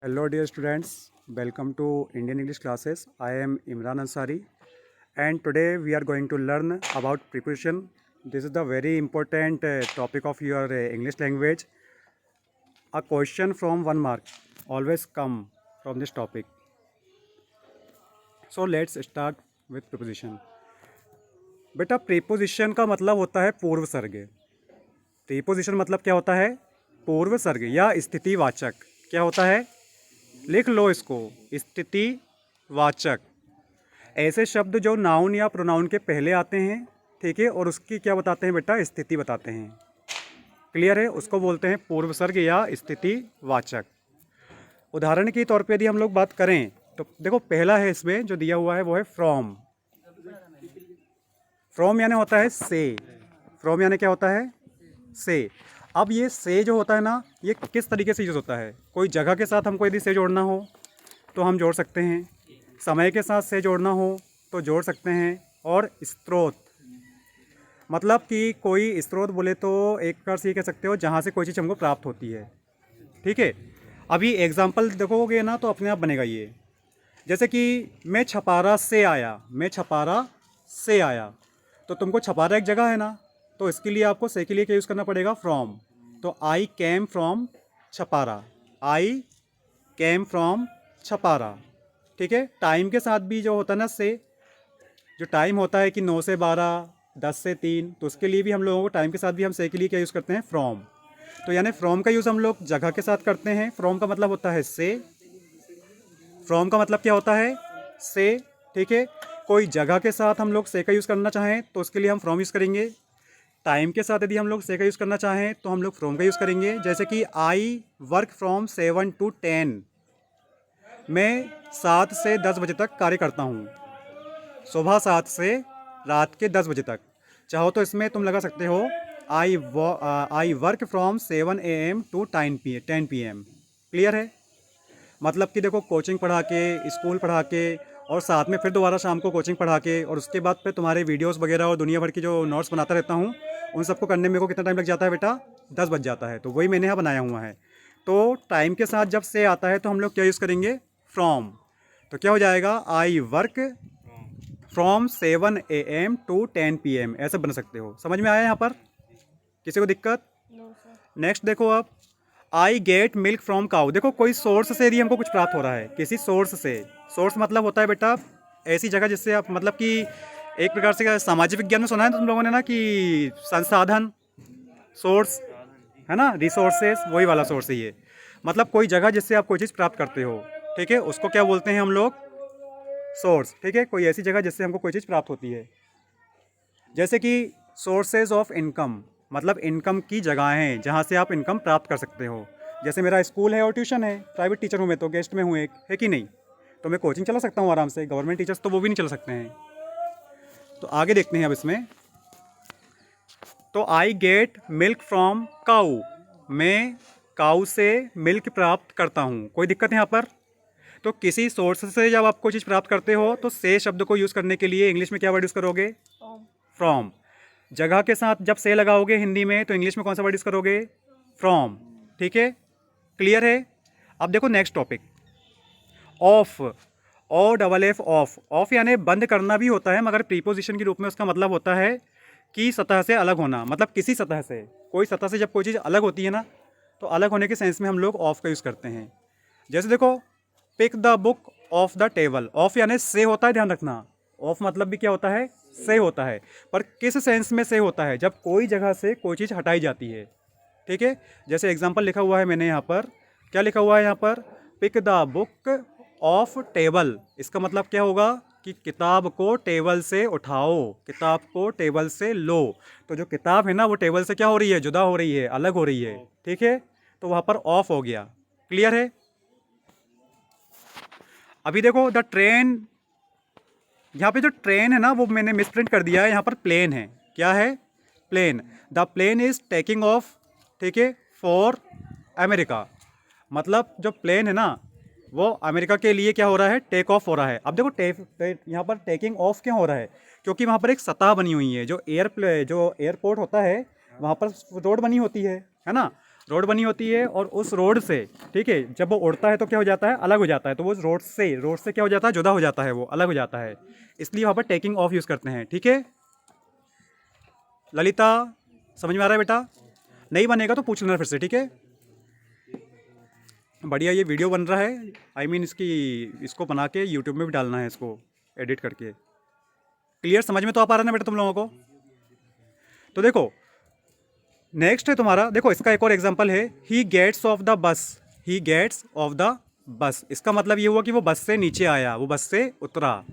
Hello dear students, welcome to Indian English classes. I am Imran Ansari and today we are going to learn about preposition. This is the very important topic of your English language. A question from 1 mark always come from this topic. So let's start with preposition. बेटा preposition का मतलब होता है पूर्व सर्ग. Preposition मतलब क्या होता है? पूर्व सर्ग या स्थितिवाचक. क्या होता है? लिख लो इसको, स्थितिवाचक. ऐसे शब्द जो नाउन या प्रोनाउन के पहले आते हैं, ठीक है, और उसकी क्या बताते हैं बेटा? स्थिति बताते हैं. क्लियर है? उसको बोलते हैं पूर्व सर्ग या स्थितिवाचक. उदाहरण के तौर पे यदि हम लोग बात करें तो देखो पहला है इसमें जो दिया हुआ है वो है फ्रॉम. फ्रॉम यानी होता है से. फ्रॉम यानी क्या होता है? से. अब ये से जो होता है ना, ये किस तरीके से यूज़ होता है? कोई जगह के साथ हमको यदि से जोड़ना हो तो हम जोड़ सकते हैं. समय के साथ से जोड़ना हो तो जोड़ सकते हैं. और स्रोत मतलब कि कोई स्रोत बोले तो एक प्रकार से ये कह सकते हो जहाँ से कोई चीज़ हमको प्राप्त होती है. ठीक है. अभी एग्जाम्पल देखोगे ना तो अपने आप बनेगा ये. जैसे कि मैं छपारा से आया. मैं छपारा से आया तो तुमको छपारा एक जगह है ना, तो इसके लिए आपको से के लिए क्या यूज़ करना पड़ेगा? फ्रॉम. तो I came from Chhapara. I came from Chhapara. ठीक है. टाइम के साथ भी जो होता है ना से, जो टाइम होता है कि 9 से 12, 10 से 3, तो उसके लिए भी हम लोगों को टाइम के साथ भी हम से के लिए क्या यूज़ करते हैं? फ्रॉम. तो यानी फ्रॉम का यूज़ हम लोग जगह के साथ करते हैं. फ्रॉम का मतलब होता है से. फ्रॉम का मतलब क्या होता है? से. ठीक है. कोई जगह के साथ हम लोग से का यूज़ करना चाहें तो उसके लिए हम फ्रॉम यूज़ करेंगे. टाइम के साथ यदि हम लोग से का यूज़ करना चाहें तो हम लोग फ्रॉम का यूज़ करेंगे. जैसे कि आई वर्क फ्रॉम 7 to 10. मैं 7 से 10 बजे तक कार्य करता हूँ. सुबह 7 से रात के 10 बजे तक. चाहो तो इसमें तुम लगा सकते हो I work from 7 AM to 10 PM. Clear है? मतलब कि देखो कोचिंग पढ़ा के, स्कूल पढ़ा के, और साथ में फिर दोबारा शाम को कोचिंग पढ़ा के, और उसके बाद फिर तुम्हारे वीडियोस वगैरह और दुनिया भर की जो नोट्स बनाता रहता हूँ, उन सबको करने में मेरे को कितना टाइम लग जाता है बेटा? 10 बज जाता है. तो वही मैंने यहाँ बनाया हुआ है. तो टाइम के साथ जब से आता है तो हम लोग क्या यूज़ करेंगे? फ्रॉम. तो क्या हो जाएगा? I work from 7 AM to 10 PM. ऐसे बन सकते हो. समझ में आया यहाँ पर? किसी को दिक्कत? नेक्स्ट देखो आप. आई गेट मिल्क फ्रॉम काऊ. देखो कोई सोर्स से यदि हमको कुछ प्राप्त हो रहा है, किसी सोर्स से. सोर्स मतलब होता है बेटा ऐसी जगह जिससे आप मतलब कि एक प्रकार से सामाजिक विज्ञान में सुना है तुम लोगों ने ना कि संसाधन, सोर्स है ना, रिसोर्सेस, वही वाला सोर्स है ये. मतलब कोई जगह जिससे आप कोई चीज़ प्राप्त करते हो. ठीक है. उसको क्या बोलते हैं हम लोग? सोर्स. ठीक है. कोई ऐसी जगह जिससे हमको कोई चीज़ प्राप्त होती है. जैसे कि सोर्सेज ऑफ इनकम मतलब इनकम की जगहें जहाँ से आप इनकम प्राप्त कर सकते हो. जैसे मेरा स्कूल है और ट्यूशन है. प्राइवेट टीचर हूँ मैं, तो गेस्ट में हूँ एक, है कि नहीं? तो मैं कोचिंग चला सकता हूँ आराम से. गवर्नमेंट टीचर्स तो वो भी नहीं चला सकते हैं. तो आगे देखते हैं अब इसमें. तो आई गेट मिल्क फ्रॉम काऊ. मैं काऊ से मिल्क प्राप्त करता हूँ. कोई दिक्कत है यहाँ पर? तो किसी सोर्स से जब आप कोई चीज़ प्राप्त करते हो तो से शब्द को यूज़ करने के लिए इंग्लिश में क्या वर्ड यूज़ करोगे? फ्रॉम. जगह के साथ जब से लगाओगे हिंदी में तो इंग्लिश में कौन सा वर्ड यूज़ करोगे? फ्रॉम. ठीक है. क्लियर है? अब देखो next topic. Off. O double F. Off. Off यानी बंद करना भी होता है, मगर प्रीपोजिशन के रूप में उसका मतलब होता है कि सतह से अलग होना. मतलब किसी सतह से, कोई सतह से जब कोई चीज़ अलग होती है ना, तो अलग होने के सेंस में हम लोग ऑफ का यूज़ करते हैं. जैसे देखो pick the book off the table. Off यानी से होता है, ध्यान रखना. ऑफ मतलब भी क्या होता है? से होता है. पर किस सेंस में से होता है? जब कोई जगह से कोई चीज़ हटाई जाती है. ठीक है. जैसे एग्जांपल लिखा हुआ है मैंने यहाँ पर. क्या लिखा हुआ है यहाँ पर? Pick the book off table. इसका मतलब क्या होगा? कि किताब को टेबल से उठाओ, किताब को टेबल से लो. तो जो किताब है ना वो टेबल से क्या हो रही है? जुदा हो रही है, अलग हो रही है. ठीक है. तो वहाँ पर ऑफ हो गया. क्लियर है? अभी देखो द ट्रेन. यहाँ पे जो ट्रेन है ना वो मैंने मिसप्रिंट कर दिया है. यहाँ पर प्लेन है. क्या है? Plane. The plane is taking off. ठीक है. For America. मतलब जो प्लेन है ना वो अमेरिका के लिए क्या हो रहा है? टेक ऑफ हो रहा है. अब देखो यहाँ पर टेकिंग ऑफ क्यों हो रहा है? क्योंकि वहाँ पर एक सतह बनी हुई है. जो एयरपोर्ट होता है वहाँ पर रोड बनी होती है ना. रोड बनी होती है और उस रोड से, ठीक है, जब वो उड़ता है तो क्या हो जाता है, अलग हो जाता है, तो वो रोड से क्या हो जाता है, जुदा हो जाता है, वो अलग हो जाता है, इसलिए वहाँ पर टेकिंग ऑफ यूज़ करते हैं। ठीक है ललिता, समझ में आ रहा है बेटा? नहीं बनेगा तो पूछ लेना फिर से, ठीक है। बढ़िया, ये वीडियो बन रहा है, आई मीन इसको बना के यूट्यूब में भी डालना है, इसको एडिट करके। क्लियर, समझ में तो आ पा रहा है ना बेटा तुम लोगों को? तो देखो नेक्स्ट है तुम्हारा, देखो इसका एक और एग्जांपल है, he gets of the bus, he gets of the bus, इसका मतलब ये हुआ कि वो बस से नीचे आया, वो बस से उतरा।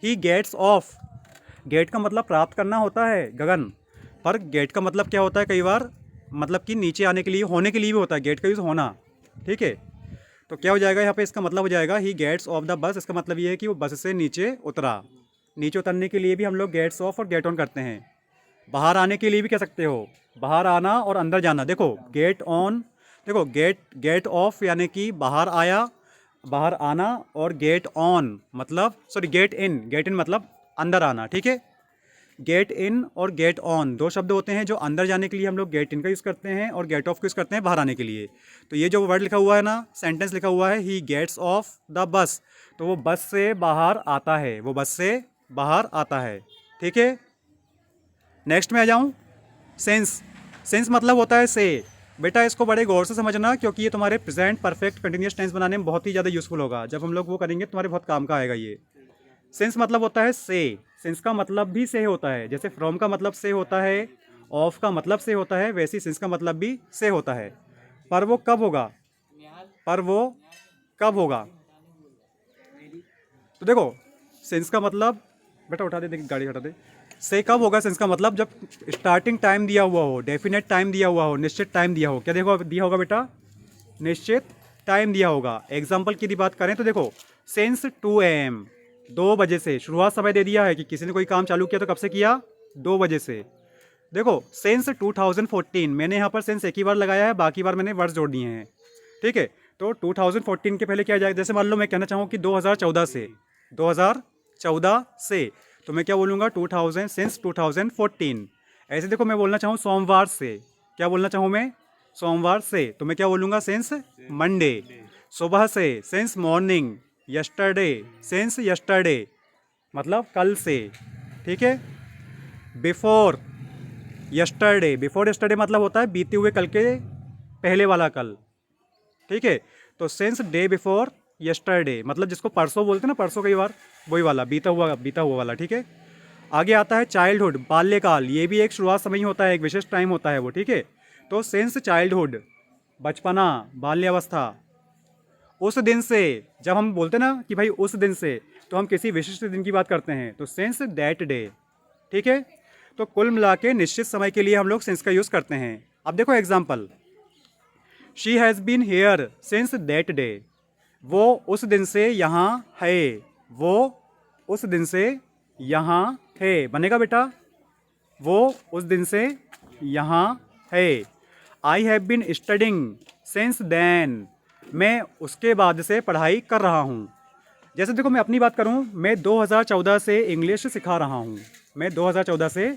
ही गेट्स ऑफ, गेट का मतलब प्राप्त करना होता है गगन, पर गेट का मतलब क्या होता है कई बार, मतलब कि नीचे आने के लिए, होने के लिए भी होता है गेट का यूज़, होना। ठीक है, तो क्या हो जाएगा यहाँ पे, इसका मतलब हो जाएगा he gets of the bus, इसका मतलब ये है कि वो बस से नीचे उतरा। नीचे उतरने के लिए भी हम लोग गेट्स ऑफ और गेट ऑन करते हैं। बाहर आने के लिए भी कह सकते हो, बाहर आना और अंदर जाना। देखो गेट ऑन, देखो गेट ऑफ यानी कि बाहर आया, बाहर आना, और गेट ऑन मतलब सॉरी गेट इन मतलब अंदर आना। ठीक है, गेट इन और गेट ऑन दो शब्द होते हैं, जो अंदर जाने के लिए हम लोग गेट इन का यूज़ करते हैं और गेट ऑफ का यूज़ करते हैं बाहर आने के लिए। तो ये जो वर्ड लिखा हुआ है ना, सेंटेंस लिखा हुआ है he gets of the bus, तो वो बस से बाहर आता है, वो बस से बाहर आता है। ठीक है, नेक्स्ट में आ जाऊँ, सेंस मतलब होता है से। बेटा इसको बड़े गौर से समझना, क्योंकि ये तुम्हारे प्रेजेंट परफेक्ट कंटिन्यूस टेंस बनाने में बहुत ही ज़्यादा यूज़फुल होगा। जब हम लोग वो करेंगे तुम्हारे बहुत काम का आएगा ये। सेंस मतलब होता है से, सेंस का मतलब भी से होता है, जैसे फ्रॉम का मतलब से होता है, ऑफ का मतलब से होता है, वैसे ही सेंस का मतलब भी से होता है। पर वो कब होगा, पर वो कब होगा? तो देखो सेंस का मतलब, बेटा उठा दे, देख गाड़ी हटा दे। से कब होगा सेंस का मतलब, जब स्टार्टिंग टाइम दिया हुआ हो, डेफिनेट टाइम दिया हुआ हो, निश्चित टाइम दिया हो। क्या देखो दिया होगा बेटा, निश्चित टाइम दिया होगा। एग्जाम्पल की बात करें तो देखो सिंस 2 AM, 2 बजे से शुरुआत समय दे दिया है कि किसी ने कोई काम चालू किया तो कब से किया, 2 बजे से। देखो सिंस 2014, मैंने यहाँ पर सिंस एक ही बार लगाया है, बाकी बार मैंने वर्ड्स जोड़ दिए हैं। ठीक है, तो 2014 के पहले क्या जाएगा, जैसे मान लो मैं कहना चाहूँ कि 2014 से, 2014 से, तो मैं क्या बोलूँगा 2000, सिंस 2014। ऐसे देखो मैं बोलना चाहूँ सोमवार से, क्या बोलना चाहूँ मैं, सोमवार से, तो मैं क्या बोलूँगा सिंस मंडे। सुबह से, since morning. Yesterday, since yesterday मतलब कल से। ठीक है, बिफोर यस्टरडे, बिफोर यस्टरडे मतलब होता है बीते हुए कल के पहले वाला कल। ठीक है, तो सिंस डे बिफोर यस्टरडे मतलब जिसको परसों बोलते हैं ना, परसों कई बार, वही वाला बीता हुआ वाला। ठीक है, आगे आता है चाइल्डहुड, बाल्यकाल, ये भी एक शुरुआत समय ही होता है, एक विशेष टाइम होता है वो। ठीक है, तो सिंस चाइल्डहुड, बचपना, बाल्यावस्था। उस दिन से, जब हम बोलते ना कि भाई उस दिन से, तो हम किसी विशिष्ट दिन की बात करते हैं, तो सिंस दैट डे। ठीक है, तो कुल मिला के निश्चित समय के लिए हम लोग सिंस का यूज़ करते हैं। अब देखो example, she has been here since that day, वो उस दिन से यहाँ है, वो उस दिन से यहाँ है, बनेगा बेटा, वो उस दिन से यहाँ है। I have been studying since then, मैं उसके बाद से पढ़ाई कर रहा हूँ। जैसे देखो मैं अपनी बात करूँ, मैं 2014 से इंग्लिश सिखा रहा हूँ, मैं 2014 से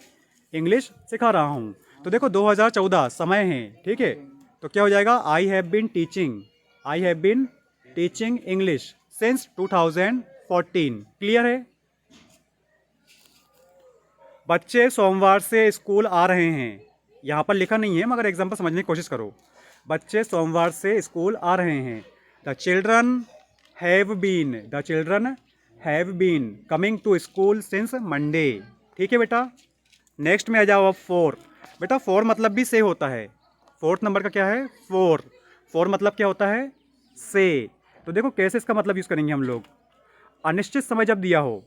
इंग्लिश सिखा रहा हूँ। तो देखो 2014 समय है। ठीक है, तो क्या हो जाएगा, I have been teaching, I have been teaching English since 2014। Clear है? बच्चे सोमवार से स्कूल आ रहे हैं, यहाँ पर लिखा नहीं है मगर एग्जाम्पल समझने की कोशिश करो। बच्चे सोमवार से स्कूल आ रहे हैं। The children have been, the children have been coming to school since Monday. ठीक है बेटा, नेक्स्ट में आ जाओ अब फोर। बेटा फोर मतलब भी से होता है, फोर्थ नंबर का क्या है, फोर। फोर मतलब क्या होता है, से। तो देखो कैसे इसका मतलब यूज़ करेंगे हम लोग, अनिश्चित समय जब दिया हो,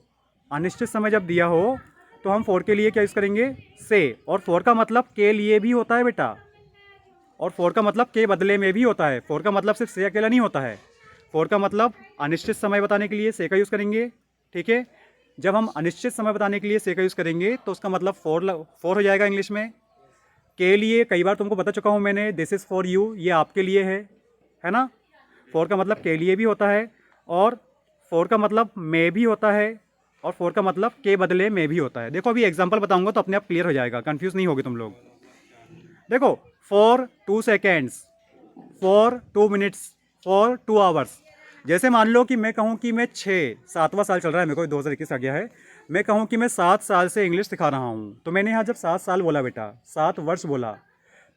अनिश्चित समय जब दिया हो तो हम फोर के लिए क्या यूज़ करेंगे, से। और फोर का मतलब के लिए भी होता है बेटा, और फोर का मतलब के बदले में भी होता है। फोर का मतलब सिर्फ से अकेला नहीं होता है, फोर का मतलब अनिश्चित समय बताने के लिए से का यूज़ करेंगे। ठीक है, जब हम अनिश्चित समय बताने के लिए से का यूज़ करेंगे तो उसका मतलब फोर हो जाएगा इंग्लिश में। के लिए कई बार तुमको बता चुका हूँ मैंने, दिस इज़ फॉर यू, ये आपके लिए है ना। फोर का मतलब के लिए भी होता है, और फोर का मतलब में भी होता है, और फोर का मतलब के बदले में भी होता है। देखो अभी एग्जांपल बताऊंगा तो अपने आप क्लियर हो जाएगा, कंफ्यूज नहीं होगे तुम लोग। देखो for 2 seconds, for 2 minutes for 2 hours. जैसे मान लो कि मैं कहूँ कि मैं 7वां साल चल रहा है, मेरे को 2021 आ गया है, मैं कहूँ कि मैं 7 साल से इंग्लिश सिखा रहा हूँ। तो मैंने यहाँ जब 7 साल बोला बेटा, 7 वर्ष बोला,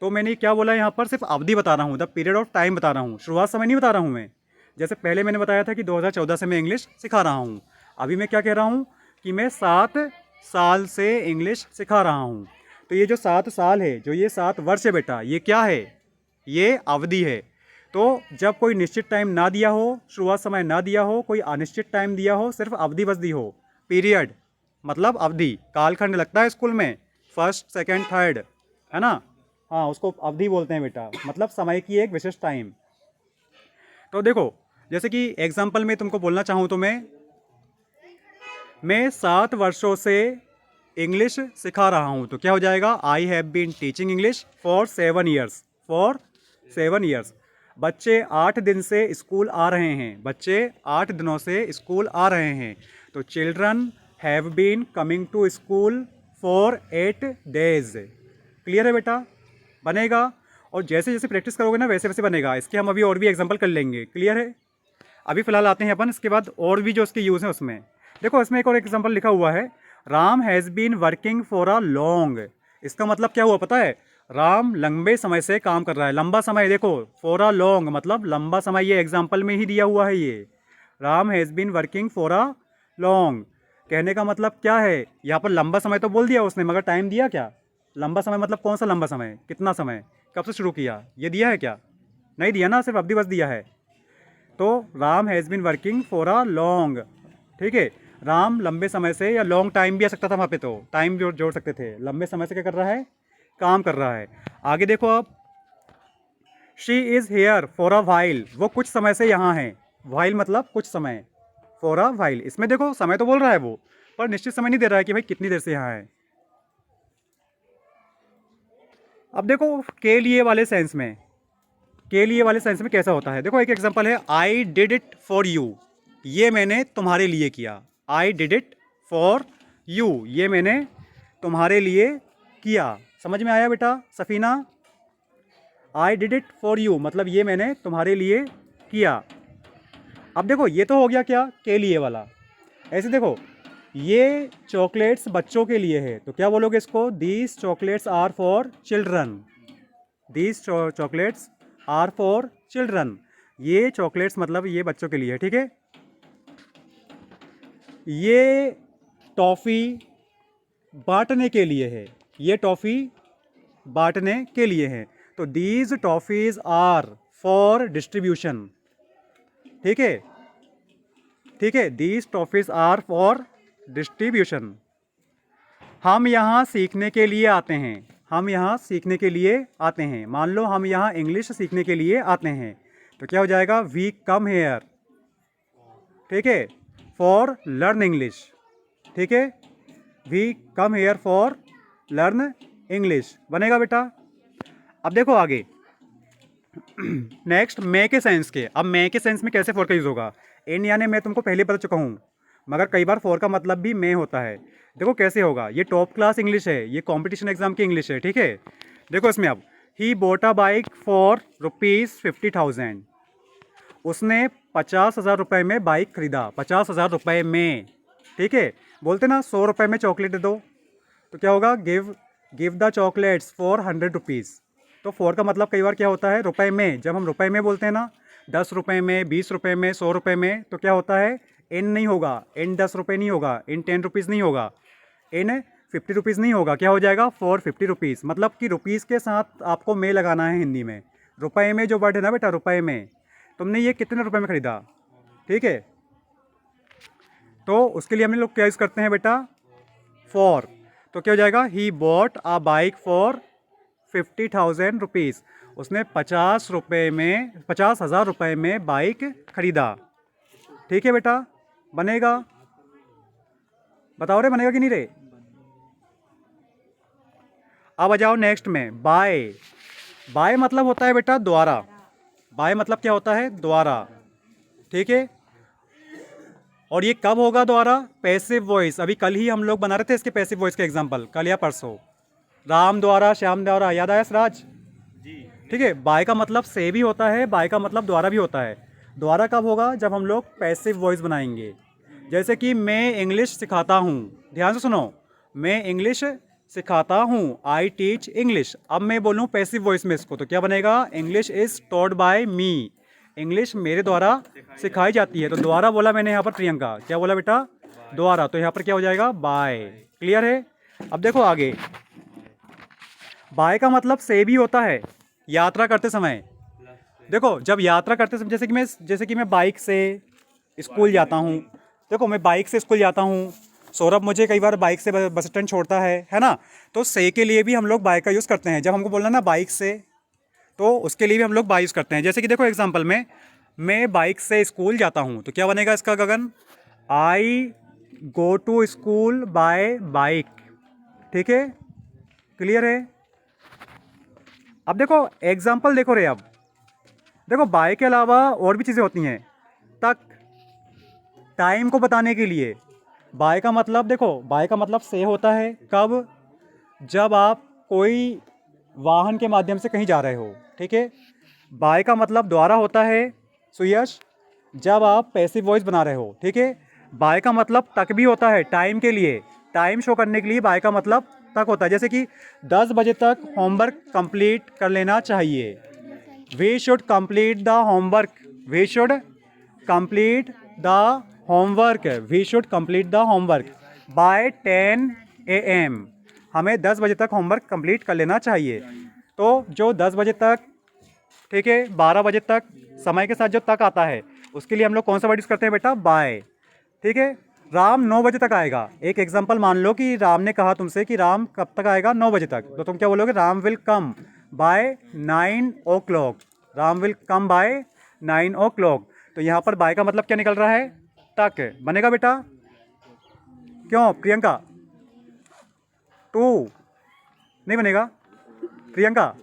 तो मैंने क्या बोला यहाँ पर, सिर्फ अवधि बता रहा हूँ, द पीरियड ऑफ टाइम बता रहा हूँ, शुरुआत समय नहीं बता रहा हूँ मैं। जैसे पहले मैंने बताया था कि 2014 से मैं इंग्लिश सिखा रहा हूँ, अभी मैं क्या कह रहा हूँ कि मैं 7 साल से इंग्लिश सिखा रहा हूँ। तो ये जो 7 साल है, जो ये 7 वर्ष है बेटा, ये क्या है, ये अवधि है। तो जब कोई निश्चित टाइम ना दिया हो, शुरुआत समय ना दिया हो, कोई अनिश्चित टाइम दिया हो, सिर्फ अवधि बस दी हो, पीरियड मतलब अवधि, कालखंड लगता है स्कूल में, फर्स्ट सेकंड थर्ड, है ना, हाँ उसको अवधि बोलते हैं बेटा, मतलब समय की एक विशेष टाइम। तो देखो जैसे कि एग्जाम्पल में तुमको बोलना चाहूँ तो मैं 7 वर्षों से इंग्लिश सिखा रहा हूँ, तो क्या हो जाएगा, I have been teaching English for 7 years, for 7 years. बच्चे 8 दिन से स्कूल आ रहे हैं, बच्चे 8 दिनों से स्कूल आ रहे हैं, तो children have been coming to school for 8 days. Clear है बेटा, बनेगा। और जैसे जैसे प्रैक्टिस करोगे ना वैसे वैसे बनेगा। इसके हम अभी और भी एग्जांपल कर लेंगे, क्लियर है। अभी फ़िलहाल आते हैं अपन इसके बाद और भी जो उसके यूज़ हैं उसमें। देखो इसमें एक और एग्जांपल लिखा हुआ है, Ram has been working for a long. इसका मतलब क्या हुआ पता है, राम लंबे समय से काम कर रहा है, लंबा समय। देखो फॉर अ लॉन्ग मतलब लंबा समय, ये एग्जाम्पल में ही दिया हुआ है। ये Ram has been working for a long, कहने का मतलब क्या है, यहाँ पर लंबा समय तो बोल दिया उसने, मगर टाइम दिया क्या, लंबा समय मतलब कौन सा लंबा समय, कितना समय, कब से शुरू किया, ये दिया है क्या, नहीं दिया ना, सिर्फ अवधि बस दिया है। तो Ram has been working for a long, ठीक है। राम लंबे समय से, या लॉन्ग टाइम भी आ सकता था वहाँ पे, तो टाइम जोड़ सकते थे, लंबे समय से क्या कर रहा है, काम कर रहा है। आगे देखो आप, she is here for a while, वो कुछ समय से यहाँ है, वाइल मतलब कुछ समय, फॉर अ वाइल, इसमें देखो समय तो बोल रहा है वो, पर निश्चित समय नहीं दे रहा है कि भाई कितनी देर से यहाँ है। अब देखो के लिए वाले सेंस में, के लिए वाले सेंस में कैसा होता है, देखो एक एग्जांपल है, I did it for you, ये मैंने तुम्हारे लिए किया। I did it for you, ये मैंने तुम्हारे लिए किया। समझ में आया बेटा Safina, I did it for you मतलब ये मैंने तुम्हारे लिए किया। अब देखो ये तो हो गया क्या, के लिए वाला। ऐसे देखो, ये चॉकलेट्स बच्चों के लिए है, तो क्या बोलोगे इसको, these chocolates are for children, these chocolates are for children, ये चॉकलेट्स मतलब ये बच्चों के लिए है, ठीक है। ये टॉफ़ी बांटने के लिए है, ये टॉफ़ी बांटने के लिए है, तो these toffees are for distribution, ठीक है, ठीक है, these toffees are for distribution. हम यहाँ सीखने के लिए आते हैं, हम यहाँ सीखने के लिए आते हैं, मान लो हम यहाँ इंग्लिश सीखने के लिए आते हैं, तो क्या हो जाएगा, वी कम हेयर, ठीक है, फॉर लर्न इंग्लिश, ठीक है, we come here for learn English, बनेगा बेटा। अब देखो आगे नेक्स्ट, मे के सेंस के। अब मे के सेंस में कैसे फॉर का यूज़ होगा, इन यानी मैं तुमको पहले बता चुका हूँ, मगर कई बार फॉर का मतलब भी मे होता है। देखो कैसे होगा, ये टॉप क्लास इंग्लिश है, ये कंपटीशन एग्जाम की इंग्लिश है, ठीक है। देखो इसमें अब, ही बोट अ बाइक फॉर ₹50,000, उसने 50,000 रुपये में बाइक खरीदा, 50,000 रुपये में, ठीक है। बोलते ना 100 रुपये में चॉकलेट दे दो, तो क्या होगा, give the chocolates for 100 rupees. तो फॉर का मतलब कई बार क्या होता है, रुपए में, जब हम रुपए में बोलते हैं ना, 10 रुपये में, 20 रुपये में, 100 रुपये में, तो क्या होता है, इन नहीं होगा, इन 10 रुपये नहीं होगा, इन 10 रुपीज़ नहीं होगा, इन 50 रुपीज़ नहीं होगा, क्या हो जाएगा, फॉर 50 रुपीज़। मतलब कि रुपीज़ के साथ आपको में लगाना है हिंदी में। रुपए में जो वर्ड है ना बेटा, रुपए में, तुमने ये कितने रुपए में ख़रीदा, ठीक है, तो उसके लिए हम लोग क्या यूज़ करते हैं बेटा, फॉर। तो क्या हो जाएगा, he bought a bike for 50,000 rupees, उसने 50,000 रुपये में बाइक खरीदा, ठीक है बेटा, बनेगा, बताओ रे बनेगा कि नहीं रे। अब आ जाओ नेक्स्ट में, बाय। बाय मतलब होता है बेटा द्वारा, बाय मतलब क्या होता है, द्वारा, ठीक है। और ये कब होगा द्वारा, पैसिव वॉइस। अभी कल ही हम लोग बना रहे थे इसके पैसिव वॉइस के एग्जाम्पल, कल या परसों, राम द्वारा, श्याम द्वारा, याद आया सराज, ठीक है। बाय का मतलब से भी होता है, बाय का मतलब द्वारा भी होता है। द्वारा कब होगा? जब हम लोग पैसिव वॉइस बनाएंगे। जैसे कि मैं इंग्लिश सिखाता हूँ, ध्यान से सुनो, मैं इंग्लिश सिखाता हूँ, आई टीच इंग्लिश। अब मैं बोलूँ पैसिव वॉइस में इसको, तो क्या बनेगा? English is taught by me, English मेरे द्वारा सिखाई जाती है। तो द्वारा बोला मैंने यहाँ पर प्रियंका, क्या बोला बेटा? द्वारा। तो यहाँ पर क्या हो जाएगा? बाय। क्लियर है? अब देखो आगे, बाय का मतलब से भी होता है यात्रा करते समय। देखो जब यात्रा करते समय, जैसे कि मैं बाइक से स्कूल जाता हूँ, देखो मैं बाइक से स्कूल जाता हूँ, सौरभ मुझे कई बार बाइक से बस स्टैंड छोड़ता है ना। तो से के लिए भी हम लोग बाइक का यूज़ करते हैं। जब हमको बोलना ना बाइक से, तो उसके लिए भी हम लोग बाय यूज़ करते हैं। जैसे कि देखो एग्जांपल में, मैं बाइक से स्कूल जाता हूँ, तो क्या बनेगा इसका Gagan? I go to school by bike. ठीक है, क्लियर है? अब देखो एग्जाम्पल देखो रे, अब देखो बाय के अलावा और भी चीज़ें होती हैं। तक, टाइम को बताने के लिए बाय का मतलब, देखो बाय का मतलब से होता है कब? जब आप कोई वाहन के माध्यम से कहीं जा रहे हो। ठीक है। बाय का मतलब द्वारा होता है सुयश, जब आप पैसिव वॉइस बना रहे हो। ठीक है। बाय का मतलब तक भी होता है, टाइम के लिए, टाइम शो करने के लिए बाय का मतलब तक होता है। जैसे कि 10 बजे तक होमवर्क कंप्लीट कर लेना चाहिए। We should complete the homework, we should complete the homework, we should complete the homework by 10 AM। हमें 10 बजे तक होमवर्क कंप्लीट कर लेना चाहिए। तो जो 10 बजे तक, ठीक है, 12 बजे तक, समय के साथ जो तक आता है, उसके लिए हम लोग कौन सा वर्ड यूज़ करते हैं बेटा? बाय। ठीक है। राम 9 बजे तक आएगा। एक एग्जांपल मान लो कि राम ने कहा तुमसे कि राम कब तक आएगा? 9 बजे तक। तो तुम क्या बोलोगे? Ram will come bye 9 o'clock, Ram will come bye 9 o'clock। तो यहाँ पर बाय का मतलब क्या निकल रहा है? तक। बनेगा बेटा? क्यों प्रियंका? टू नहीं बनेगा? प्रियंका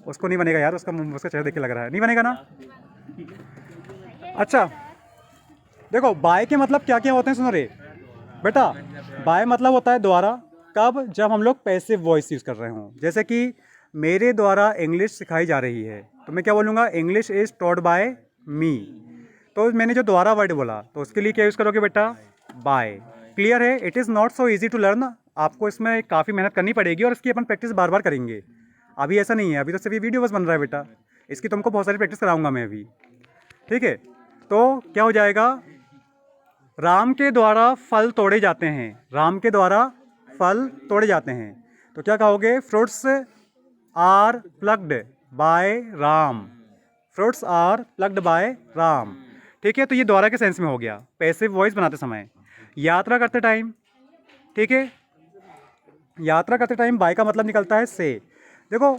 उसको नहीं बनेगा यार, उसका चेहरा देख के लग रहा है नहीं बनेगा ना। अच्छा देखो बाय के मतलब क्या क्या होते हैं, सुनो रे बेटा। बाय मतलब होता है द्वारा, कब? जब हम लोग पैसिव वॉइस यूज़ कर रहे हों। जैसे कि मेरे द्वारा इंग्लिश सिखाई जा रही है, तो मैं क्या बोलूँगा? इंग्लिश इज़ टॉट बाय मी। तो मैंने जो द्वारा वर्ड बोला, तो उसके लिए क्या यूज़ करोगे बेटा? बाय। क्लियर है? It is not so easy to learn, आपको इसमें काफ़ी मेहनत करनी पड़ेगी और इसकी अपन प्रैक्टिस बार बार करेंगे। अभी ऐसा नहीं है, अभी तो सिर्फ ये वीडियो बस बन रहा है बेटा, इसकी तुमको बहुत सारी प्रैक्टिस कराऊंगा मैं अभी। ठीक है। तो क्या हो जाएगा? राम के द्वारा फल तोड़े जाते हैं, राम के द्वारा फल तोड़े जाते हैं। तो क्या कहोगे? Fruits are plugged by Ram, fruits are plugged by Ram. ठीक है। तो ये द्वारा के सेंस में हो गया, पैसिव वॉइस बनाते समय। यात्रा करते टाइम, ठीक है, यात्रा करते टाइम बाय का मतलब निकलता है से। देखो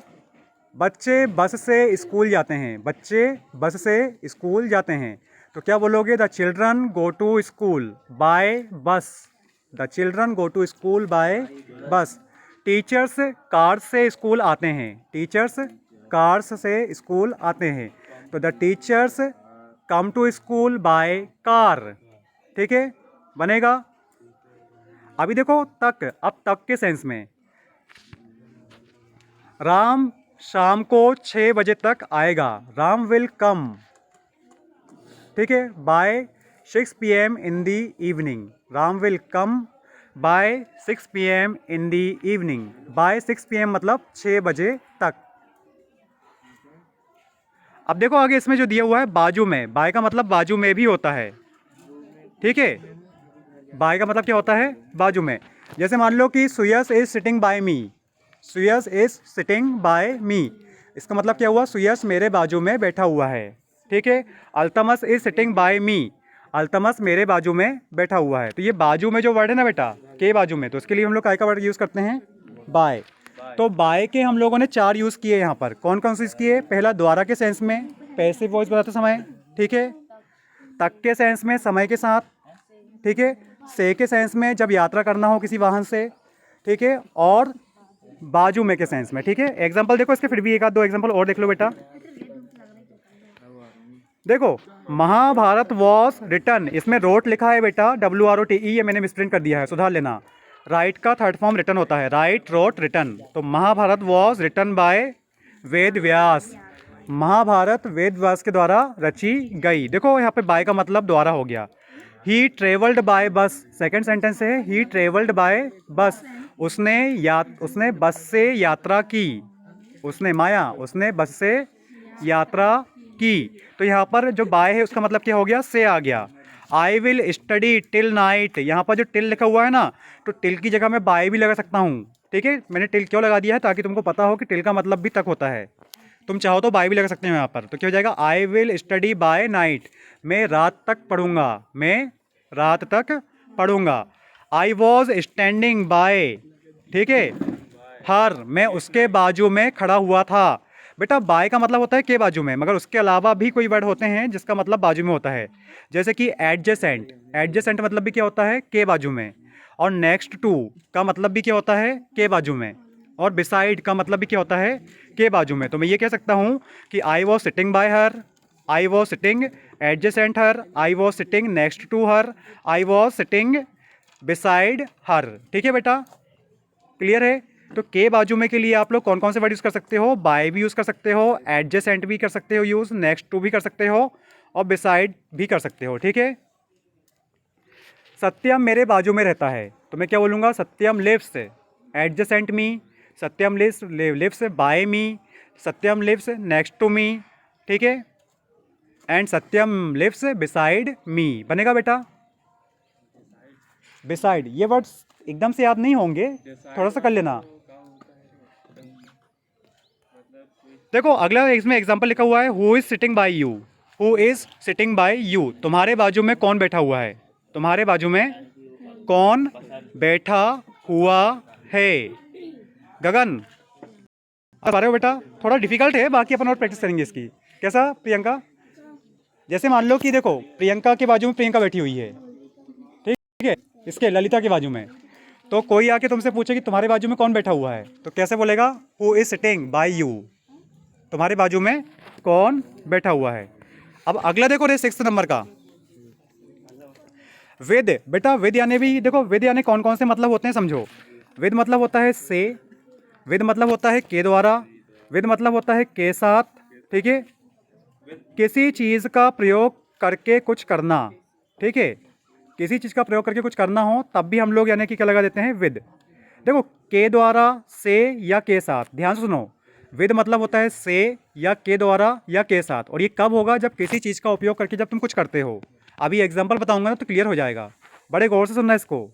बच्चे बस से स्कूल जाते हैं, बच्चे बस से स्कूल जाते हैं। तो क्या बोलोगे? The children go to school by bus, the children go to school by bus. Teachers cars से स्कूल आते हैं, टीचर्स कार्स से स्कूल आते हैं। तो the teachers come to school by car. ठीक है, बनेगा? अभी देखो तक, अब तक के सेंस में, राम शाम को 6 बजे तक आएगा, राम विल कम, ठीक है, by 6 PM in the evening, Ram will come by 6 PM in the evening. By 6 PM मतलब 6 बजे तक। अब देखो आगे इसमें जो दिया हुआ है बाजू में, बाय का मतलब बाजू में भी होता है। ठीक है, बाय का मतलब क्या होता है? बाजू में। जैसे मान लो कि Suyas is sitting by me, Suyas is sitting by me, इसका मतलब क्या हुआ? सुयस मेरे बाजू में बैठा हुआ है। ठीक है। अल्तमस इज सिटिंग बाय मी, अल्तमस मेरे बाजू में बैठा हुआ है। तो ये बाजू में जो वर्ड है ना बेटा, के बाजू में, तो उसके लिए हम लोग काय का वर्ड यूज़ करते हैं? बाय। तो बाय के हम लोगों ने 4 यूज़ किए यहाँ पर। कौन कौन से यूज़ किए? पहला द्वारा के सेंस में, पैसिव वॉइस बताते समय, ठीक है। तक के सेंस में, समय के साथ, ठीक है। से के सेंस में, जब यात्रा करना हो किसी वाहन से, ठीक है। और बाजू में के सेंस में, ठीक है। एग्जाम्पल देखो इसके, फिर भी एक आध दो एग्जाम्पल और देख लो बेटा। देखो महाभारत वॉज रिटन, इसमें रोट लिखा है बेटा, WROTE, ये मैंने मिसप्रिंट कर दिया है, सुधार लेना। राइट का थर्ड फॉर्म रिटन होता है, राइट, रोट, रिटन। तो Mahabharata was written by Ved Vyas. Mahabharata Ved Vyas के द्वारा रची गई। देखो यहाँ पे बाय का मतलब द्वारा हो गया। ही ट्रेवल्ड बाय बस, सेकेंड सेंटेंस है ही ट्रेवल्ड बाय बस। उसने बस से यात्रा की। उसने बस से यात्रा की। तो यहाँ पर जो बाय है उसका मतलब क्या हो गया, से आ गया। I will study till night, यहाँ पर जो टिल लिखा हुआ है ना, तो टिल की जगह मैं बाय भी लगा सकता हूँ। ठीक है, मैंने टिल क्यों लगा दिया है, ताकि तुमको पता हो कि टिल का मतलब भी तक होता है। तुम चाहो तो बाय भी लगा सकते हो यहाँ पर। तो क्या हो जाएगा, I will study bye night, मैं रात तक पढ़ूंगा। आई वॉज स्टैंडिंग बाय, ठीक है, हर, मैं उसके बाजू में खड़ा हुआ था। बेटा बाय का मतलब होता है के बाजू में, मगर उसके अलावा भी कोई वर्ड होते हैं जिसका मतलब बाजू में होता है। जैसे कि एडजेसेंट मतलब भी क्या होता है, के बाजू में। और नेक्स्ट टू का मतलब भी क्या होता है, के बाजू में। और बिसाइड का मतलब भी क्या होता है, के बाजू में। तो मैं ये कह सकता हूँ कि I was sitting by her, I was sitting adjacent her, I was sitting next to her, I was sitting beside her. ठीक है बेटा, क्लियर है। तो के बाजू में के लिए आप लोग कौन कौन से वर्ड यूज़ कर सकते हो, बाय भी यूज़ कर सकते हो, एडजेसेंट भी कर सकते हो यूज़, नेक्स्ट टू भी कर सकते हो, और बिसाइड भी कर सकते हो। ठीक है। सत्यम मेरे बाजू में रहता है, तो मैं क्या बोलूँगा, Satyam lives adjacent me, Satyam lives by me, Satyam lives next to me. ठीक है, and Satyam lives beside me बनेगा बेटा। बिसाइड, ये वर्ड्स एकदम से याद नहीं होंगे, थोड़ा सा कर लेना। देखो अगला इसमें एग्जांपल लिखा हुआ है, who is sitting bye you, who is sitting bye you, तुम्हारे बाजू में कौन बैठा हुआ है, तुम्हारे बाजू में कौन बैठा हुआ है। गगन अब आ रहे हो बेटा, थोड़ा डिफिकल्ट है, बाकी अपन और प्रैक्टिस करेंगे इसकी। कैसा प्रियंका, जैसे मान लो कि देखो प्रियंका के बाजू में प्रियंका बैठी हुई है, ठीक है, इसके ललिता के बाजू में। तो कोई आके तुमसे पूछे कि तुम्हारे बाजू में कौन बैठा हुआ है, तो कैसे बोलेगा, who is sitting bye you, तुम्हारे बाजू में कौन बैठा हुआ है। अब अगला देखो रे 6 नंबर का, विद। बेटा विद यानी भी देखो, विद यानी कौन कौन से मतलब होते हैं समझो। विद मतलब होता है से, विद मतलब होता है के द्वारा, विद मतलब होता है के साथ। ठीक है, किसी चीज़ का प्रयोग करके कुछ करना। ठीक है, किसी चीज़ का प्रयोग करके कुछ करना हो तब भी हम लोग यानी कि क्या लगा देते हैं, विद। देखो के द्वारा, से या के साथ, ध्यान से सुनो। विद मतलब होता है से या के द्वारा या के साथ, और ये कब होगा, जब किसी चीज़ का उपयोग करके जब तुम कुछ करते हो। अभी एग्जाम्पल बताऊंगा ना तो क्लियर हो जाएगा, बड़े गौर से सुनना इसको।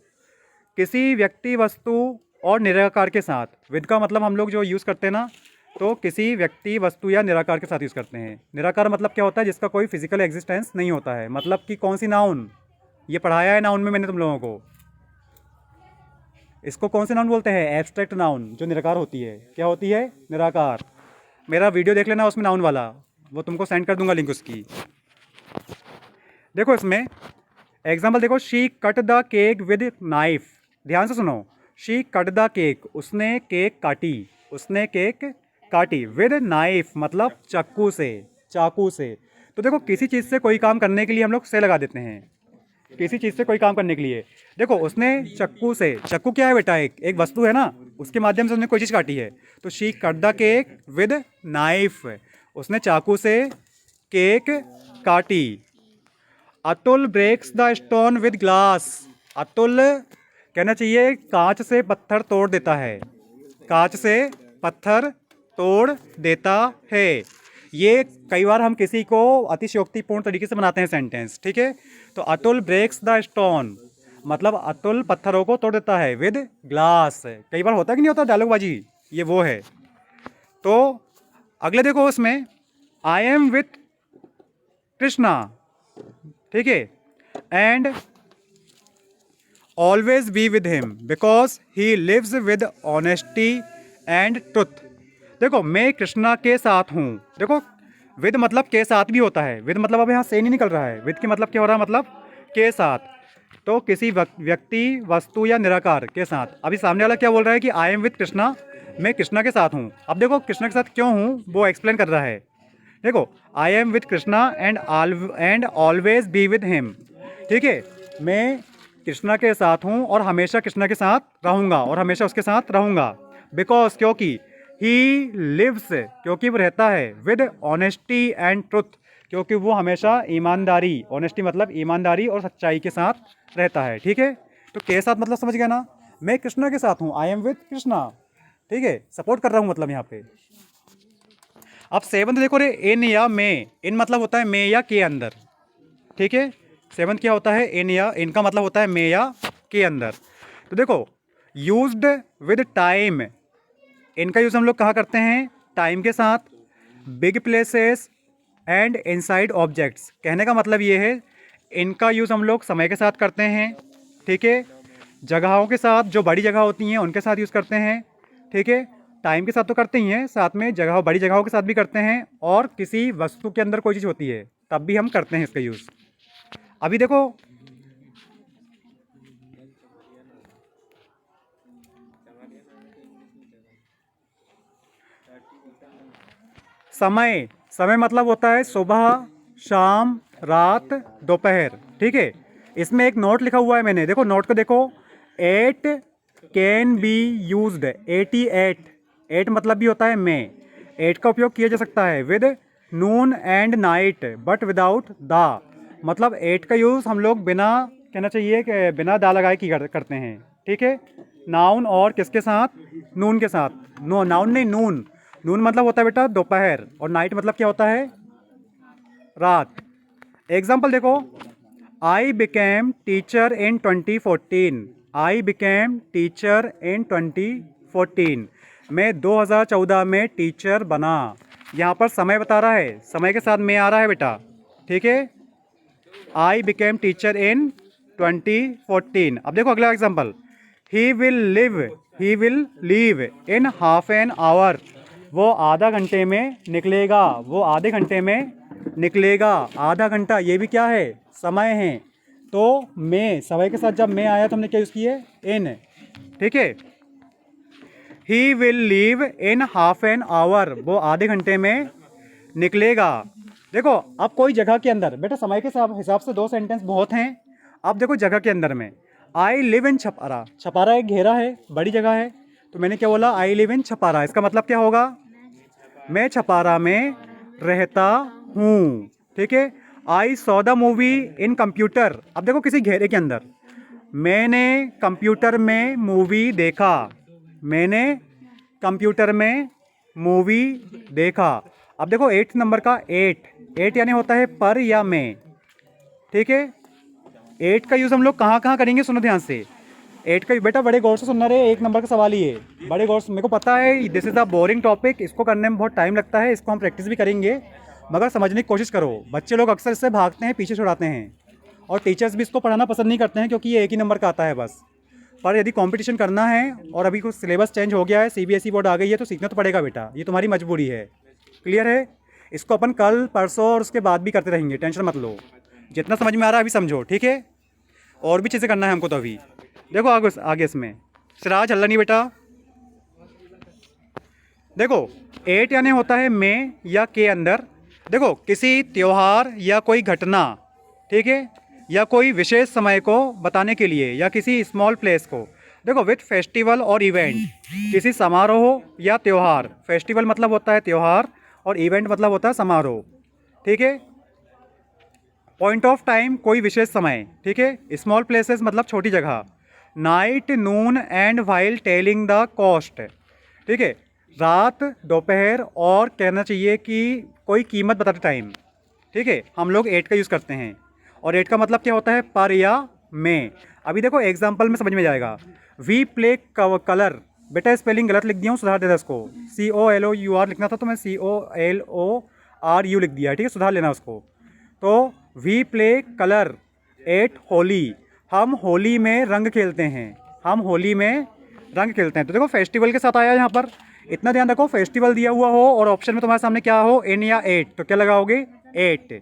किसी व्यक्ति, वस्तु और निराकार के साथ, विद का मतलब हम लोग जो यूज़ करते हैं ना, तो किसी व्यक्ति, वस्तु या निराकार के साथ यूज़ करते हैं। निराकार मतलब क्या होता है, जिसका कोई फिजिकल एग्जिस्टेंस नहीं होता है, मतलब कि कौन सी नाउन, ये पढ़ाया है नाउन में मैंने तुम लोगों को। इसको कौन से नाउन बोलते हैं, एब्स्ट्रैक्ट नाउन, जो निराकार होती है। क्या होती है, निराकार। मेरा वीडियो देख लेना उसमें नाउन वाला, वो तुमको सेंड कर दूंगा लिंक उसकी। देखो इसमें एग्जाम्पल देखो, she cut the cake with knife. ध्यान से सुनो, शी कट द केक, उसने केक काटी, उसने केक काटी, विद नाइफ मतलब चाकू से, चाकू से। तो देखो किसी चीज़ से कोई काम करने के लिए हम लोग से लगा देते हैं, किसी चीज़ से कोई काम करने के लिए। देखो उसने चक्कू से, चक्कू क्या है बेटा, एक वस्तु है ना, उसके माध्यम से उसने कोई चीज़ काटी है। तो she cut the cake with knife, उसने चाकू से केक काटी। Atul breaks the stone with glass, Atul कहना चाहिए कांच से पत्थर तोड़ देता है, कांच से पत्थर तोड़ देता है। ये कई बार हम किसी को अतिशयोक्तिपूर्ण तरीके से बनाते हैं सेंटेंस। ठीक है, तो अतुल ब्रेक्स द स्टोन मतलब अतुल पत्थरों को तोड़ देता है विद ग्लास। कई बार होता कि नहीं होता डायलॉग बाजी, ये वो है। तो अगले देखो उसमें, आई एम विथ कृष्णा, ठीक है, and always be with him because he lives with honesty and truth. देखो मैं कृष्णा के साथ हूँ, देखो विद मतलब के साथ भी होता है, विद मतलब अब यहाँ से नहीं निकल रहा है, विद की मतलब क्या हो रहा है, मतलब के साथ। तो किसी व्यक्ति, वस्तु या निराकार के साथ। अभी सामने वाला क्या बोल रहा है कि आई एम विद कृष्णा, मैं कृष्णा के साथ हूँ। अब देखो कृष्णा के साथ क्यों हूँ वो एक्सप्लेन कर रहा है। देखो I am with Krishna and always be with him. ठीक है, मैं कृष्णा के साथ हूँ और हमेशा कृष्णा के साथ रहूँगा और हमेशा उसके साथ रहूँगा। बिकॉज क्योंकि ही लिव्स क्योंकि वो रहता है, विद ऑनेस्टी एंड ट्रुथ क्योंकि वो हमेशा ईमानदारी, ऑनेस्टी मतलब ईमानदारी और सच्चाई के साथ रहता है। ठीक है, तो के साथ मतलब समझ गया ना, मैं कृष्णा के साथ हूँ, आई एम विद कृष्णा। ठीक है, सपोर्ट कर रहा हूँ मतलब यहाँ पे। अब सेवंथ देखो रे, इन या में, इन मतलब होता है में या के अंदर। ठीक है, सेवंथ क्या होता है, इन या, इनका मतलब होता है में या के अंदर। तो देखो यूज्ड विद टाइम, इनका यूज़ हम लोग कहाँ करते हैं, टाइम के साथ, big places and inside objects. कहने का मतलब ये है इनका यूज़ हम लोग समय के साथ करते हैं। ठीक है, जगहों के साथ, जो बड़ी जगह होती हैं उनके साथ यूज़ करते हैं। ठीक है, टाइम के साथ तो करते ही हैं, साथ में जगह, बड़ी जगहों के साथ भी करते हैं, और किसी वस्तु के अंदर कोई चीज़ होती है तब भी हम करते हैं इसका यूज़। अभी देखो समय, समय मतलब होता है सुबह, शाम, रात, दोपहर। ठीक है, इसमें एक नोट लिखा हुआ है मैंने, देखो नोट को देखो, at can be used, 88, at मतलब भी होता है में, एट का उपयोग किया जा सकता है with Noon and night but without दा, मतलब एट का यूज़ हम लोग बिना, कहना चाहिए कि बिना दा लगाए की करते हैं। ठीक है, नाउन और किसके साथ, नून के साथ, नो नाउन नहीं, नून, नून मतलब होता है बेटा दोपहर, और नाइट मतलब क्या होता है, रात। एग्जाम्पल देखो, I became teacher in 2014, I became teacher इन 2014, मैं 2014 में टीचर बना। यहाँ पर समय बता रहा है, समय के साथ में आ रहा है बेटा। ठीक है, आई बिकेम टीचर इन 2014। अब देखो अगला example, he will live, he will leave in half an hour, वो आधा घंटे में निकलेगा, वो आधे घंटे में निकलेगा। आधा घंटा ये भी क्या है, समय है। तो मैं, समय के साथ जब मैं आया तो हमने क्या यूज़ किए, इन। ठीक है, he will leave in half an hour, वो आधे घंटे में निकलेगा। देखो अब कोई जगह के अंदर, बेटा समय के हिसाब से दो सेंटेंस बहुत हैं। अब देखो जगह के अंदर में, I live in Chhapara, Chhapara एक घेरा है, बड़ी जगह है, तो मैंने क्या बोला, आई लिव इन छपारा, इसका मतलब क्या होगा, मैं छपारा में रहता हूँ। ठीक है, I saw the movie in computer, अब देखो किसी घेरे के अंदर, मैंने कंप्यूटर में मूवी देखा, मैंने कंप्यूटर में मूवी देखा। अब देखो 8 नंबर का, एट, एट यानी होता है पर या में। ठीक है, एट का यूज़ हम लोग कहाँ कहाँ करेंगे, सुनो ध्यान से, एट का बेटा बड़े गौर से सुनना रहे, 1 नंबर का सवाल ही है, बड़े गौर से, मेरे को पता है this is a boring topic, इसको करने में बहुत टाइम लगता है, इसको हम प्रैक्टिस भी करेंगे, मगर समझने की कोशिश करो। बच्चे लोग अक्सर इससे भागते हैं, पीछे छुड़ाते हैं, और टीचर्स भी इसको पढ़ाना पसंद नहीं करते हैं क्योंकि ये 1 ही नंबर का आता है बस। पर यदि कंपटीशन करना है और अभी कुछ सिलेबस चेंज हो गया है, सीबीएसई बोर्ड आ गई है, तो सीखना तो पड़ेगा बेटा, ये तुम्हारी मजबूरी है। क्लियर है, इसको अपन कल परसों और उसके बाद भी करते रहेंगे, टेंशन मत लो, जितना समझ में आ रहा है अभी समझो। ठीक है, और भी चीज़ें करना है हमको, तो अभी देखो आगे आगे इसमें सिराज हल्ला नहीं बेटा। देखो 8 यानी होता है में या के अंदर, देखो किसी त्यौहार या कोई घटना, ठीक है, या कोई विशेष समय को बताने के लिए, या किसी स्मॉल प्लेस को, देखो विथ फेस्टिवल और इवेंट, किसी समारोह या त्यौहार, फेस्टिवल मतलब होता है त्यौहार और इवेंट मतलब होता है समारोह। ठीक है, पॉइंट ऑफ टाइम कोई विशेष समय, ठीक है, स्मॉल प्लेसेस मतलब छोटी जगह, night, Noon and while telling the cost, ठीक है, रात, दोपहर, और कहना चाहिए कि कोई कीमत बताते टाइम। ठीक है, हम लोग 8 का यूज़ करते हैं, और 8 का मतलब क्या होता है, पर या में। अभी देखो एग्जाम्पल में समझ में जाएगा, वी प्ले कलर, बेटा स्पेलिंग गलत लिख दिया हूँ, सुधार देना इसको, COLOUR लिखना था तो मैं COLORU लिख दिया, ठीक है, सुधार लेना उसको। तो we play colour at Holi, हम होली में रंग खेलते हैं, हम होली में रंग खेलते हैं। तो देखो फेस्टिवल के साथ आया यहाँ पर, इतना ध्यान रखो, फेस्टिवल दिया हुआ हो और ऑप्शन में तुम्हारे सामने क्या हो, इन या 8, तो क्या लगाओगे, 8।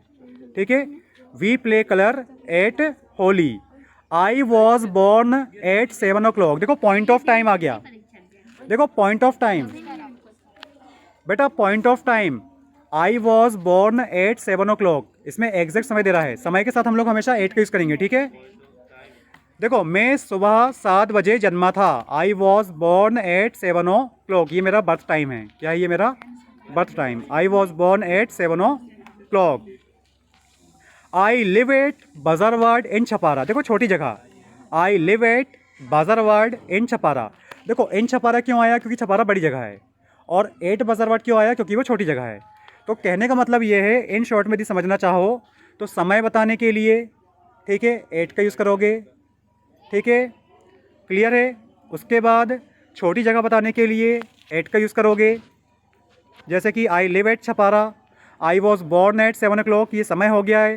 ठीक है, we play colour at Holi, I was born at 7 o'clock, देखो पॉइंट ऑफ टाइम आ गया, देखो पॉइंट ऑफ टाइम, बेटा point of time, I was born at 7 o'clock, इसमें एग्जैक्ट समय दे रहा है, समय के साथ हम लोग हमेशा 8 का यूज़ करेंगे। ठीक है, देखो मैं सुबह 7 बजे जन्मा था, आई वॉज बॉर्न एट 7 o'clock, ये मेरा बर्थ टाइम है। क्या है ये मेरा birth time? I was born at 7 o'clock। I live at Bazarwad in Chhapara, देखो छोटी जगह, I live at Bazarwad in Chhapara. देखो इन छपारा क्यों आया? क्योंकि छपारा बड़ी जगह है। और एट बाजारवाड क्यों आया? क्योंकि वो छोटी जगह है। तो कहने का मतलब ये है, इन शॉर्ट में यदि समझना चाहो तो समय बताने के लिए, ठीक है, एट का यूज़ करोगे, ठीक है, क्लियर है। उसके बाद छोटी जगह बताने के लिए एट का यूज़ करोगे, जैसे कि I live at Chhapara, I was born at 7 o'clock, ये समय हो गया है।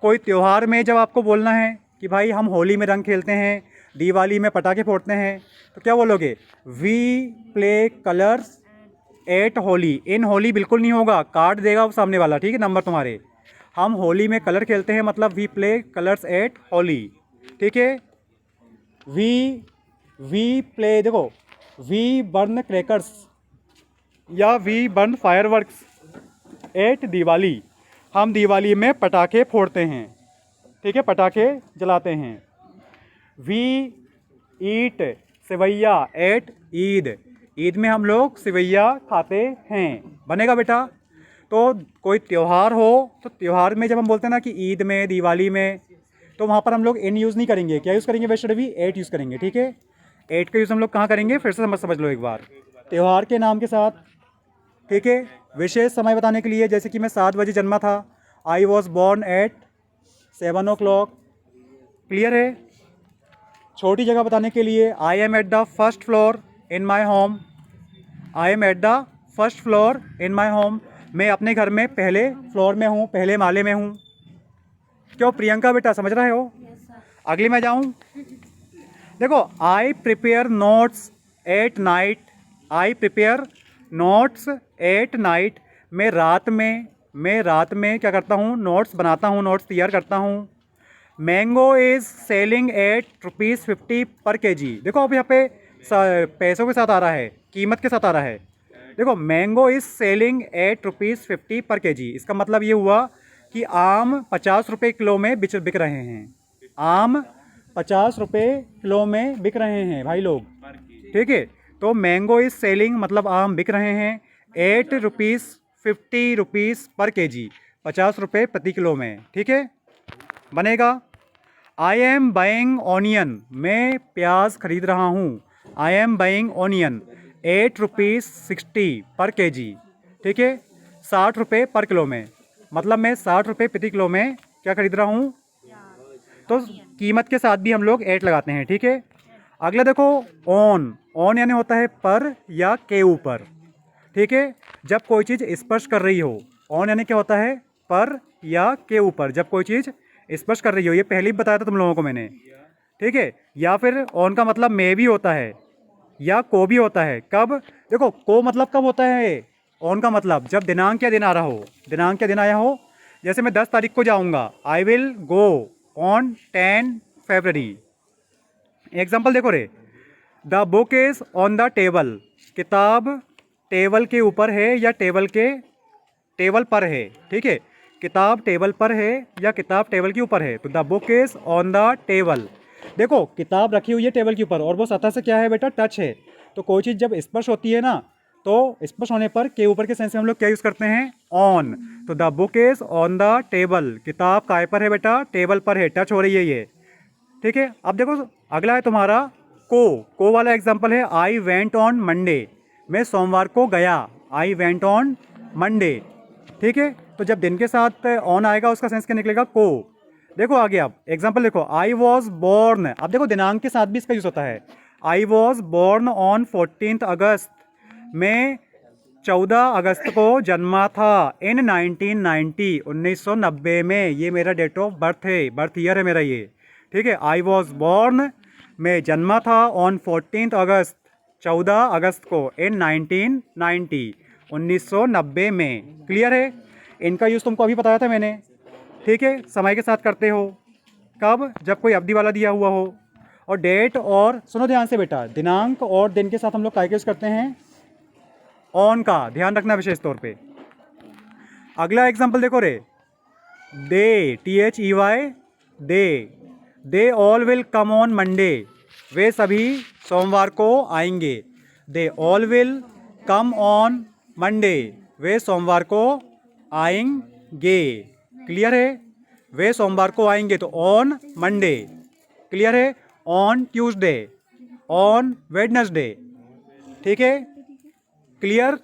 कोई त्यौहार में जब आपको बोलना है कि भाई हम होली में रंग खेलते हैं, दिवाली में पटाखे फोड़ते हैं, तो क्या बोलोगे? We play colours at Holi. In Holi बिल्कुल नहीं होगा, काट देगा वो सामने वाला, ठीक है, नंबर तुम्हारे। हम होली में कलर खेलते हैं, मतलब we play colours at Holi, ठीक है। वी प्ले, देखो वी बर्न क्रैकर्स या we burn fireworks at Diwali, हम दिवाली में पटाखे फोड़ते हैं, ठीक है, पटाखे जलाते हैं। We eat sevaiyan at Eid, Eid में हम लोग सेवैया खाते हैं। बनेगा बेटा? तो कोई त्यौहार हो तो त्यौहार में जब हम बोलते हैं ना कि ईद में, दिवाली में, तो वहाँ पर हम लोग इन यूज़ नहीं करेंगे। क्या यूज़ करेंगे वैसे? भी एट यूज़ करेंगे, ठीक है। एट का यूज़ हम लोग कहाँ करेंगे? फिर से समझ लो एक बार, त्यौहार के नाम के साथ, ठीक है। विशेष समय बताने के लिए, जैसे कि मैं 7 बजे जन्मा था, आई was born at 7 o'clock, clear है। छोटी जगह बताने के लिए, I am at the first floor in my home, I am at the first floor in my home, मैं अपने घर में पहले फ्लोर में हूँ, पहले माले में हूँ। क्यों प्रियंका बेटा, समझ रहे हो? अगली मैं जाऊँ, देखो I prepare notes at night, I prepare notes at night, मैं रात में क्या करता हूँ? नोट्स बनाता हूँ, नोट्स तैयार करता हूँ। मैंगो इज़ सेलिंग एट ₹50 पर kg, देखो अब यहाँ पे पैसों के साथ आ रहा है, कीमत के साथ आ रहा है। देखो मैंगो इज़ सेलिंग एट ₹50 पर kg, इसका मतलब ये हुआ कि आम 50 रुपये किलो में बिक रहे हैं। आम 50 रुपये किलो में बिक रहे हैं भाई लोग, ठीक है। तो मैंगो इज़ सेलिंग मतलब आम बिक रहे हैं ₹50 पर kg, 50 रुपये प्रति किलो में, ठीक है, बनेगा। आई एम बाइंग ऑनियन, मैं प्याज खरीद रहा हूँ, आई एम बाइंग ऑनियन ₹8.60 पर kg, ठीक है, 60 रुपये पर किलो में, मतलब मैं 60 रुपये प्रति किलो में क्या खरीद रहा हूँ। तो कीमत के साथ भी हम लोग एट लगाते हैं, ठीक है। अगला देखो, ऑन यानी होता है पर या के ऊपर, ठीक है, जब कोई चीज़ स्पर्श कर रही हो। ऑन यानी क्या होता है? पर या के ऊपर, जब कोई चीज़ स्पर्श कर रही हो। ये पहले ही बताया था तुम लोगों को मैंने, ठीक है। या फिर ऑन का मतलब में भी होता है या को भी होता है। कब? देखो को मतलब कब होता है? ऑन का मतलब जब दिनांक या दिन आ रहा हो, दिनांक या दिन आया हो। जैसे मैं 10 तारीख को जाऊंगा, I will go on 10 February. Example देखो रे, the book is on the table, किताब टेबल के ऊपर है या टेबल पर है, ठीक है। किताब टेबल पर है या किताब टेबल के ऊपर है, तो the book is on the table. देखो किताब रखी हुई है टेबल के ऊपर और वो सतह से क्या है बेटा? टच है। तो कोई चीज़ जब स्पर्श होती है ना, तो स्पर्श होने पर के ऊपर के सेंस में हम लोग क्या यूज़ करते हैं? ऑन। तो the book is on the table, किताब काय पर है बेटा? टेबल पर है, टच हो रही है ये, ठीक है। अब देखो अगला है तुम्हारा को वाला एग्जाम्पल है, आई वेंट ऑन मंडे, मैं सोमवार को गया, आई वेंट ऑन मंडे, ठीक है। तो जब दिन के साथ ऑन आएगा उसका सेंस क्या निकलेगा? को। देखो आगे अब एग्जाम्पल देखो, आई वॉज बॉर्न, अब देखो दिनांक के साथ भी इसका यूज़ होता है। आई वॉज बॉर्न ऑन 14 अगस्त, मैं 14 अगस्त को जन्मा था, इन 1990, 1990 में, ये मेरा डेट ऑफ बर्थ है, बर्थ ईयर है मेरा ये, ठीक है। आई वॉज बॉर्न, मैं जन्मा था ऑन 14 अगस्त, 14 अगस्त को, इन 1990, 1990 में, क्लियर है। इनका यूज़ तुमको अभी बताया था मैंने, ठीक है। समय के साथ करते हो, कब? जब कोई अवधि वाला दिया हुआ हो। और डेट, और सुनो ध्यान से बेटा, दिनांक और दिन के साथ हम लोग काय का यूज़ करते हैं? ऑन का, ध्यान रखना विशेष तौर पे। अगला एग्जाम्पल देखो रे, they, THEY, they, they all will come on Monday, वे सभी सोमवार को आएंगे। They all will come on Monday, वे सोमवार को आएंगे। क्लियर है? वे सोमवार को आएंगे तो ऑन मंडे। क्लियर है? On Tuesday, on Wednesday. ठीक है? क्लियर?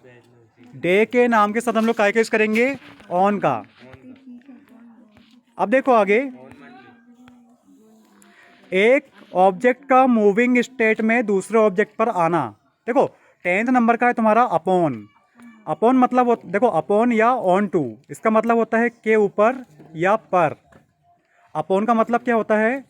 डे के नाम के साथ हम लोग क्या यूज करेंगे? ऑन का। अब देखो आगे, एक ऑब्जेक्ट का मूविंग स्टेट में दूसरे ऑब्जेक्ट पर आना। देखो 10th नंबर का है तुम्हारा अपॉन। अपॉन मतलब देखो अपॉन या ऑन टू, इसका मतलब होता है के ऊपर या पर। अपॉन का मतलब क्या होता है?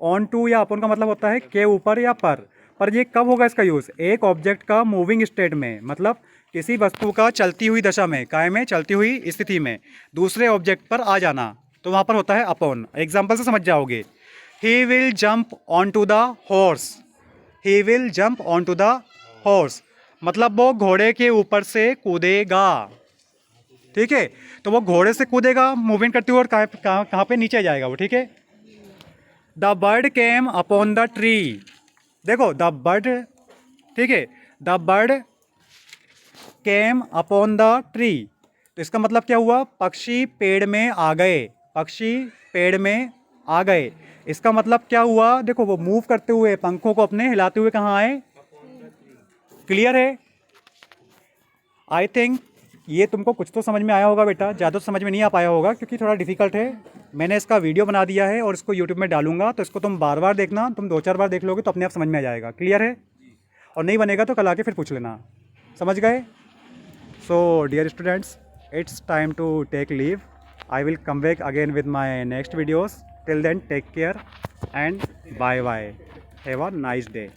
ऑन टू या अपॉन का मतलब होता है के ऊपर या पर ये कब होगा इसका यूज़? एक ऑब्जेक्ट का मूविंग स्टेट में, मतलब किसी वस्तु का चलती हुई दशा में, काय में चलती हुई स्थिति में दूसरे ऑब्जेक्ट पर आ जाना, तो वहाँ पर होता है अपॉन। एग्जाम्पल से समझ जाओगे। He will jump on to the horse, he will jump on to the horse मतलब वो घोड़े के ऊपर से कूदेगा। ठीक है? तो वो घोड़े से कूदेगा मूवमेंट करते हुए, और कहाँ पे? नीचे जाएगा वो। ठीक है? The bird came upon the tree. देखो द बर्ड, ठीक है, the bird came upon the tree, तो इसका मतलब क्या हुआ? पक्षी पेड़ में आ गए, पक्षी पेड़ में आ गए। इसका मतलब क्या हुआ? देखो वो मूव करते हुए, पंखों को अपने हिलाते हुए कहाँ आए? क्लियर है? आई थिंक ये तुमको कुछ तो समझ में आया होगा बेटा, ज़्यादा तो समझ में नहीं आ पाया होगा क्योंकि थोड़ा डिफिकल्ट है। मैंने इसका वीडियो बना दिया है और इसको यूट्यूब में डालूंगा, तो इसको तुम बार बार देखना, तुम 2-4 बार देख लोगे तो अपने आप समझ में आ जाएगा। क्लियर है? और नहीं बनेगा तो कल आके फिर पूछ लेना। समझ गए? So dear students, it's time to take leave. I will come back again with my next videos. Till then, take care and bye bye. Have a nice day.